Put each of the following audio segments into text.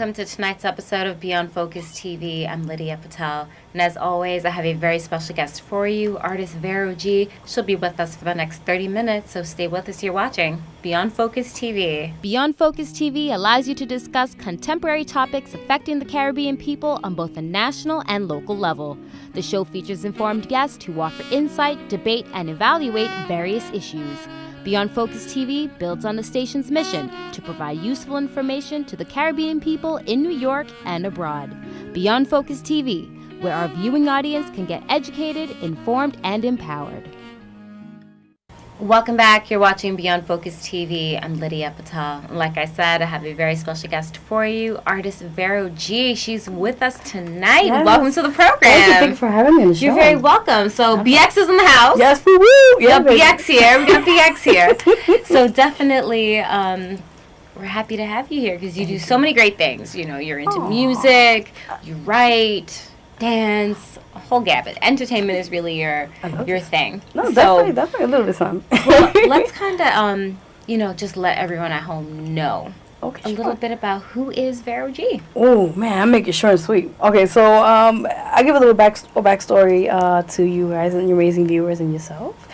welcome to tonight's episode of Beyond Focus TV. I'm Lydia Patel, and as always, I have a very special guest for you, artist Vero G. She'll be with us for the next 30 minutes, so stay with us. You're watching Beyond Focus TV. Beyond Focus TV allows you to discuss contemporary topics affecting the Caribbean people on both a national and local level. The show features informed guests who offer insight, debate, and evaluate various issues. Beyond Focus TV builds on the station's mission to provide useful information to the Caribbean people in New York and abroad. Beyond Focus TV, where our viewing audience can get educated, informed, and empowered. Welcome back. You're watching Beyond Focus TV. I'm Lydia Patel. Like I said, I have a very special guest for you, artist Vero G. She's with us tonight. Yes. Welcome to the program. Thank you for having me on the show. You're very welcome. So BX is in the house. Yes, woo! Yeah, BX here. We got BX here. So definitely, we're happy to have you here because you do so many great things. You know, you're into music, you write, dance, a whole gamut. Entertainment is really your thing. No, so, definitely a little bit something. Well, let's kind of, just let everyone at home know a little bit about who is Vero G. Oh, man, I make it short and sweet. Okay, so I give a little backstory to you guys and your amazing viewers and yourself.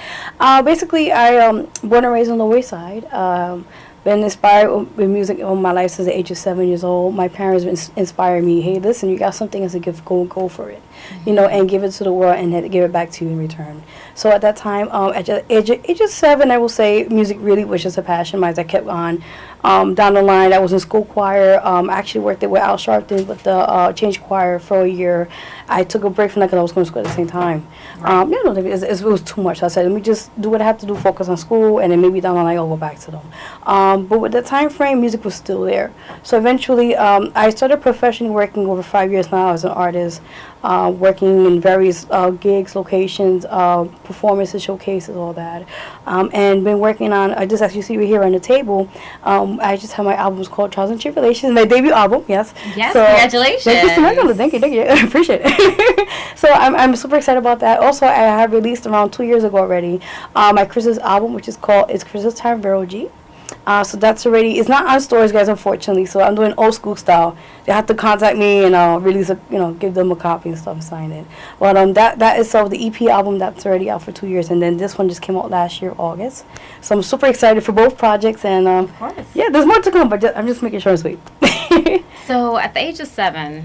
Basically, I born and raised on the Lower East Side. Been inspired with music all my life since the age of 7 years old. My parents inspired me. Hey, listen, you got something as a gift, go for it, and give it to the world and give it back to you in return. So at that time, at the age of 7, I will say music really was just a passion of mine. I kept on. Down the line, I was in school choir. I actually worked there with Al Sharpton with the change choir for a year. I took a break from that because I was going to school at the same time. It was too much. I said, let me just do what I have to do, focus on school, and then maybe down the line I'll go back to them. But with the time frame, music was still there. So eventually, I started professionally working over 5 years now as an artist, working in various gigs, locations, performances, showcases, all that. And been working on, I just actually see right here on the table, I just have my albums called Trials and Tribulations, my debut album, yes. Yes, so, congratulations. Thank you so much. Thank you. I appreciate it. So I'm super excited about that. Also, I have released around 2 years ago already my Christmas album, which is called It's Christmas Time, Vero G. So that's already, it's not on stores, guys, unfortunately. So I'm doing old school style. They have to contact me and release give them a copy and stuff and sign it. But that is the EP album that's already out for 2 years, and then this one just came out last year, August. So I'm super excited for both projects, and of course, yeah, there's more to come, but I'm just making sure it's sweet. So at the age of 7,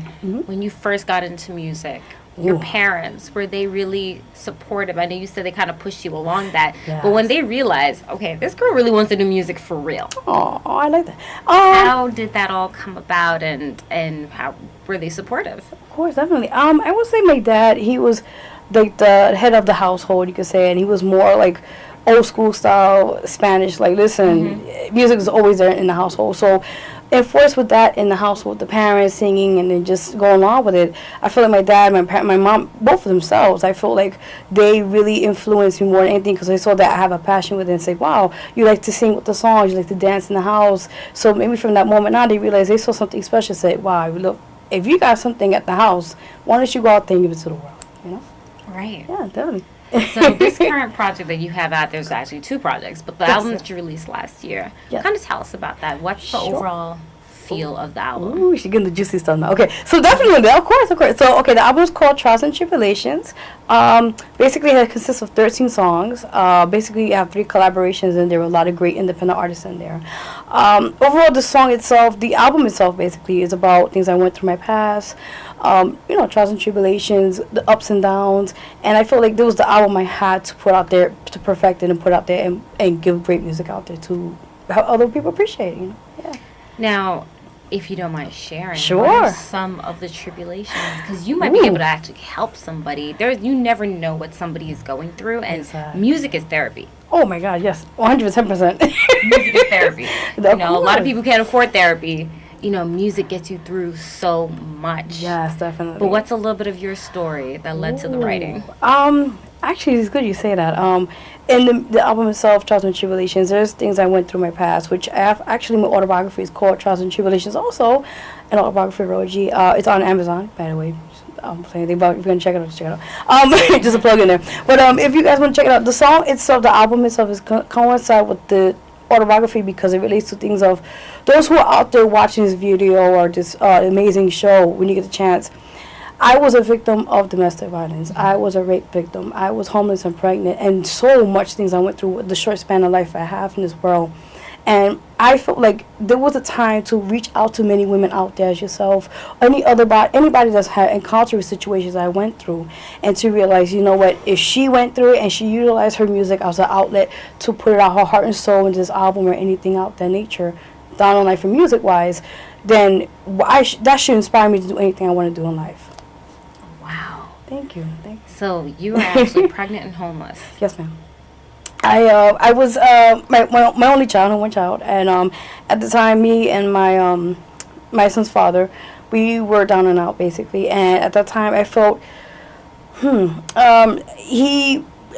when you first got into music, your parents, were they really supportive? I know you said they kind of pushed you along that, but when they realized, okay, this girl really wants to do music for real. Oh, I like that. How did that all come about, and how were they supportive? Of course, definitely. I would say my dad, he was like the head of the household, you could say, and he was more like old school style Spanish. Like, listen, music is always there in the household. So enforced with that in the household, the parents singing and then just going along with it. I feel like my dad, my mom, both of themselves, I feel like they really influenced me more than anything because they saw that I have a passion with it and say, wow, you like to sing with the songs, you like to dance in the house. So maybe from that moment on, they realized they saw something special, say, wow, look, if you got something at the house, why don't you go out there and give it to the world, Right. Yeah, definitely. So this current project that you have out, there's actually 2 projects, but the album that you released last year, kind of tell us about that. What's the overall feel of the album? Ooh, she's getting the juicy stuff now. Okay, so definitely, of course. So, the album is called Trials and Tribulations. Basically, it consists of 13 songs. Basically, you have 3 collaborations, and there were a lot of great independent artists in there. Overall, the song itself, the album itself, basically, is about things I went through my past. Trials and tribulations, the ups and downs, and I feel like this was the album I had to put out there, to perfect it and put out there and give great music out there to help other people appreciate it, Yeah. Now, if you don't mind sharing, sure, what are some of the tribulations? Because you might be able to actually help somebody. You never know what somebody is going through, and music is therapy. Oh my God, yes, 110%. Music is therapy. A lot of people can't afford therapy. Music gets you through so much. Yes, definitely. But what's a little bit of your story that led to the writing? Actually, it's good you say that. In the album itself, Trials and Tribulations, there's things I went through my past, which I have actually, my autobiography is called Trials and Tribulations, also an autobiography of Vero G. It's on Amazon, by the way. I'm saying anything about, if you're going to check it out, just check it out. Just a plug in there. But if you guys want to check it out, the song itself, the album itself is coincide with the autobiography because it relates to things of those who are out there watching this video or this amazing show when you get the chance. I was a victim of domestic violence. I was a rape victim. I was homeless and pregnant, and so much things I went through with the short span of life I have in this world. And I felt like there was a time to reach out to many women out there as yourself, anybody that's had encountered situations I went through, and to realize, you know what, if she went through it and she utilized her music as an outlet to put it out her heart and soul into this album or anything out that nature, down on life for music-wise, then that should inspire me to do anything I want to do in life. Wow. Thank you. So you were actually pregnant and homeless. Yes, ma'am. I was my only child, one child, and at the time, me and my son's father, we were down and out basically. And at that time, I felt,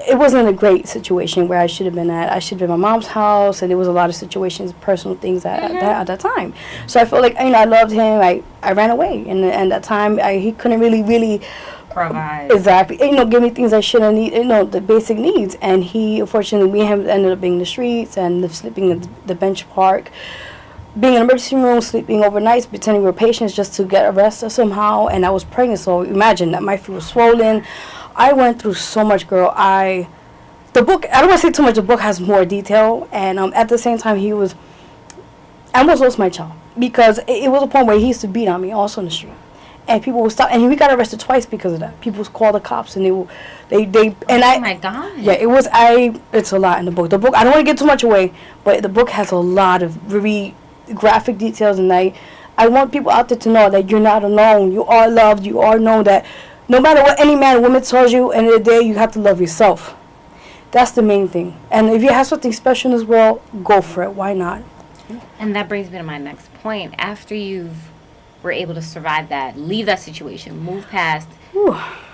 it wasn't a great situation where I should have been at. I should have been at my mom's house, and there was a lot of situations, personal things at that time. So I felt like, you know, I loved him. I ran away, and at that time, he couldn't really provide. Exactly. You know, give me things I shouldn't need, you know, the basic needs. And he, unfortunately, we ended up being in the streets and sleeping in the bench park, being in an emergency room, sleeping overnight, pretending we were patients just to get arrested somehow. And I was pregnant, so imagine that my feet were swollen. I went through so much, girl. The book, I don't want to say too much, the book has more detail. And at the same time, I almost lost my child because it was a point where he used to beat on me also in the street. And people would stop, and we got arrested twice because of that. People would call the cops, and oh my God. Yeah, it's a lot in the book. I don't want to give too much away, but the book has a lot of very graphic details, and I want people out there to know that you're not alone. You are loved. You are known that no matter what any man or woman tells you, end of the day, you have to love yourself. That's the main thing. And if you have something special in this world, go for it. Why not? And that brings me to my next point. After were able to survive that, leave that situation, move past,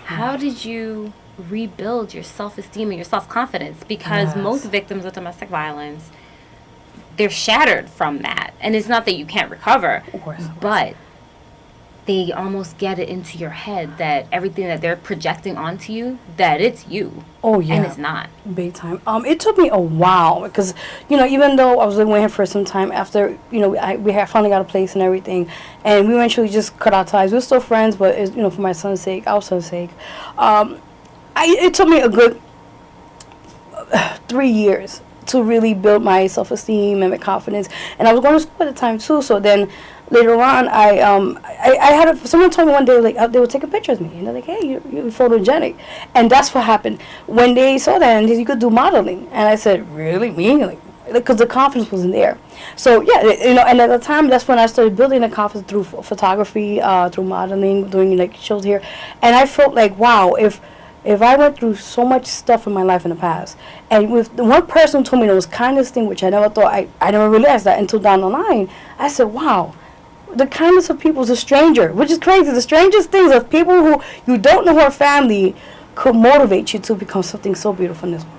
how did you rebuild your self-esteem and your self-confidence? Because most victims of domestic violence, they're shattered from that. And it's not that you can't recover, of course. But they almost get it into your head that everything that they're projecting onto you, that it's you. Oh, yeah. And it's not. Big time. It took me a while because, you know, even though I was living with him for some time after, you know, we had finally got a place and everything, and we eventually just cut our ties. We were still friends, but, you know, for my son's sake, our son's sake, it took me a good 3 years to really build my self-esteem and my confidence. And I was going to school at the time, too, so then later on, someone told me one day, like, they would take a picture of me, and they're like, hey, you're photogenic. And that's what happened. When they saw that, and you could do modeling. And I said, really? Me? Like, because the confidence wasn't there. So, yeah, you know, and at the time, that's when I started building the confidence through photography, through modeling, doing, like, shows here. And I felt like, wow, if I went through so much stuff in my life in the past, and with the one person who told me the most kindest thing, which I never thought, I never realized that until down the line, I said, wow, the kindness of people is a stranger, which is crazy. The strangest things of people who you don't know who are family could motivate you to become something so beautiful in this world.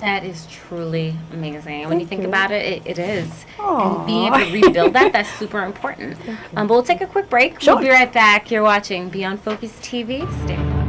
That is truly amazing. And when you think about it, it is. Aww. And being able to rebuild that's super important. But we'll take a quick break. Sure. We'll be right back. You're watching Beyond Focus TV. Stay with us.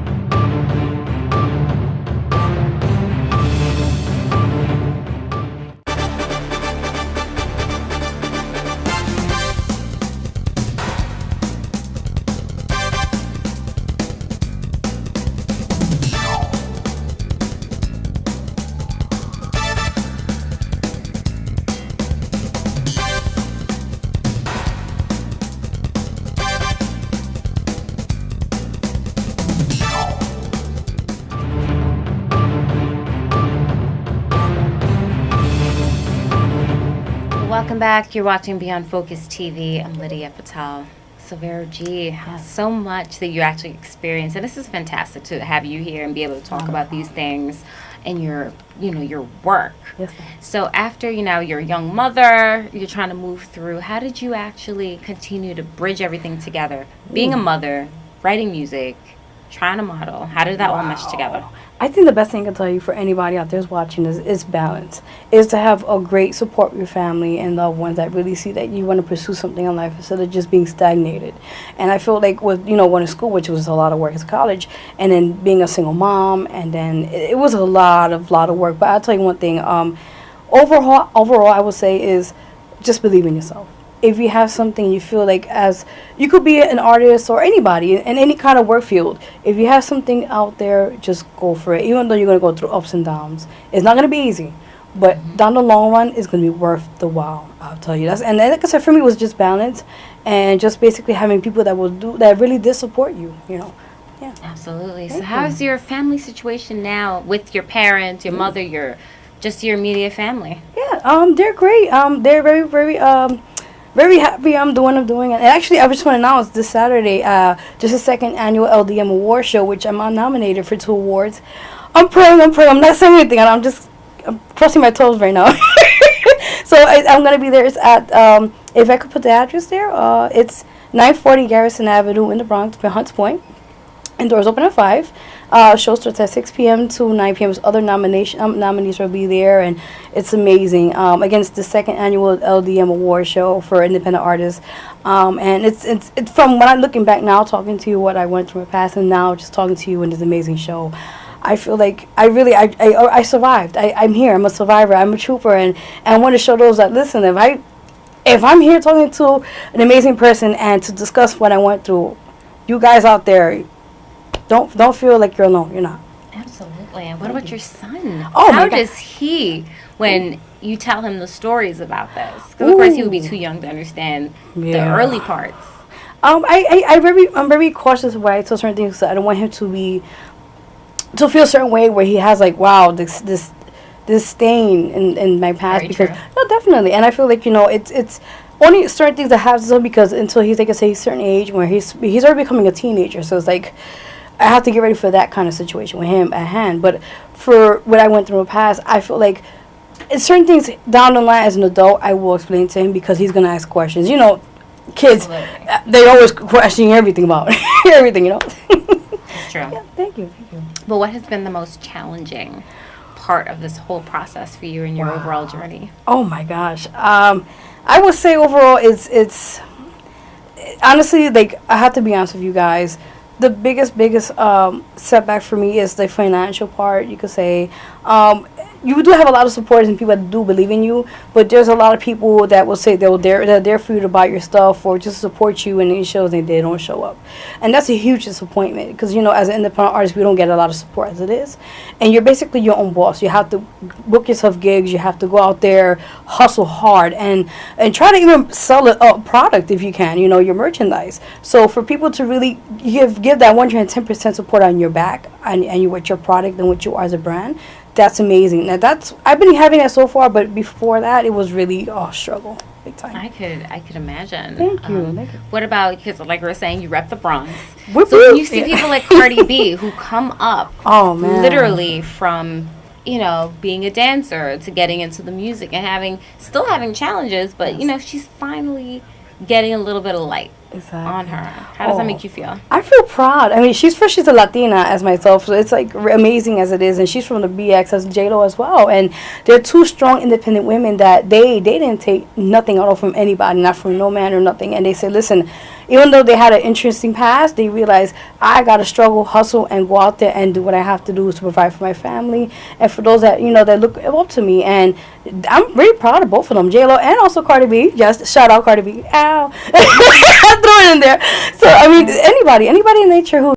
Welcome back. You're watching Beyond Focus TV. I'm Lydia Patel. So Vero G, so much that you actually experienced, and this is fantastic to have you here and be able to talk about these things and your work. Yes. So after, you're a young mother, you're trying to move through, how did you actually continue to bridge everything together? Being a mother, writing music, trying to model, how did that all mesh together? I think the best thing I can tell you for anybody out there who's watching is balance. Is to have a great support with your family and loved ones that really see that you want to pursue something in life instead of just being stagnated. And I feel like with, going to school, which was a lot of work as college, and then being a single mom, and then it was a lot of work. But I'll tell you one thing, overall, I would say is just believe in yourself. If you have something you feel like, as you could be an artist or anybody in any kind of work field, if you have something out there, just go for it. Even though you're going to go through ups and downs, it's not going to be easy, but down the long run, it's going to be worth the while. I'll tell you. And like I said, for me, it was just balance and just basically having people that really did support you. Yeah. Absolutely. So how's your family situation now with your parents, your mother, your immediate family? Yeah, they're great. They're very, very, very happy I'm doing. And actually, I just want to announce this Saturday, just the second annual LDM award show, which I'm nominated for 2 awards. I'm praying. I'm not saying anything. I'm crossing my toes right now. So I'm going to be there. It's at, if I could put the address there, it's 940 Garrison Avenue in the Bronx, by Hunts Point. And doors open at 5. Show starts at 6 p.m. to 9 p.m. Other nominees will be there, and it's amazing. Again, it's the second annual LDM award show for independent artists. And it's from when I'm looking back now, talking to you what I went through in my past, and now just talking to you in this amazing show. I feel like I survived. I'm here. I'm a survivor. I'm a trooper, and I want to show those that listen. If I'm here talking to an amazing person and to discuss what I went through, you guys out there, don't feel like you're alone. You're not. Absolutely. And what about your son? Oh, how does he, when you tell him the stories about this? Because of course he would be too young to understand the early parts. I'm very cautious of why I tell certain things. So I don't want him to feel a certain way where he has like, wow, this stain in my past. Very because true. no, definitely. And I feel like it's only certain things that have to, because until he's like, I say, a certain age where he's already becoming a teenager. So it's like, I have to get ready for that kind of situation with him at hand. But for what I went through in the past, I feel like it's certain things down the line as an adult, I will explain to him because he's going to ask questions. Kids, they always question everything about everything, It's true. Yeah, thank you. But what has been the most challenging part of this whole process for you in your overall journey? Oh, my gosh. I would say overall it's honestly, like, I have to be honest with you guys. The biggest setback for me is the financial part, you could say. You do have a lot of supporters and people that do believe in you, but there's a lot of people that will say they're there for you to buy your stuff or just support you in these shows and they don't show up. And that's a huge disappointment because, as an independent artist, we don't get a lot of support as it is. And you're basically your own boss. You have to book yourself gigs. You have to go out there, hustle hard, and try to even sell a product if you can, your merchandise. So for people to really give that 110% support on your back and you with your product and what you are as a brand, that's amazing. Now I've been having that so far, but before that it was really a struggle, big time. I could imagine. Thank you. What about, because like we were saying, you rep the Bronx. Whoop, So when whoop. you see people like Cardi B who come up, Oh man, literally from being a dancer to getting into the music and still having challenges, but she's finally getting a little bit of light on her. How does that make you feel? I feel proud. I mean, she's a Latina as myself, so it's like amazing as it is, and she's from the BX as J-Lo as well, and they're 2 strong independent women that they didn't take nothing at all from anybody, not from no man or nothing, and they said, listen, even though they had an interesting past, they realized I gotta struggle, hustle, and go out there and do what I have to do to provide for my family and for those that that look up to me, and I'm really proud of both of them, J-Lo and also Cardi B. Just shout out Cardi B. Ow. Throw it in there. So I mean, anybody in nature who